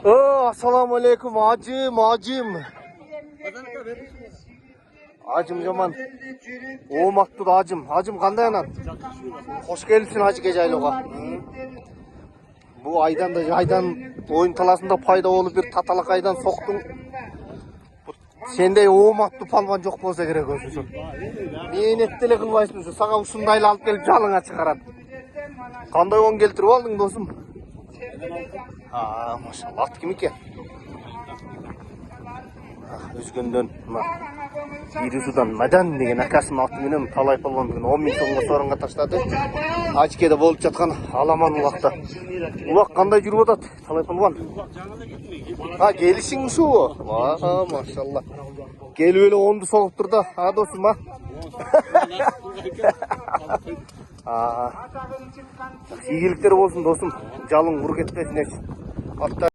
Assalamu alaikum acım. Acım jaman. Oğumakты da acım. Acım qanday anan? Hoş gelipsin hacı gecaylığa. Bu aydan da aydan oyun talasında payda olup bir tatalak aydan soktun. Sendey oğumakты palvan жоқ болса керек өзүсүн. Мен ettеле кылбайсың ушу. Сага ушундайлы алып келип жалыңа чыгарат. Кандай он келтирип алдың досум? Машалла. Ат ким экен? Өзгөндөн Ирисудан Мадан деген акасынын аты менен талай палван 10 000 сомго сооронго таштады. Ачкеде болуп жаткан аламан улакта. Улак кандай жүрүп атат? Талай палван. Келишиң ушубу? Машалла. Келип эле онду согуп тур да. Досум, ийгиликтер болсун досум. Жалың ур кетпесин.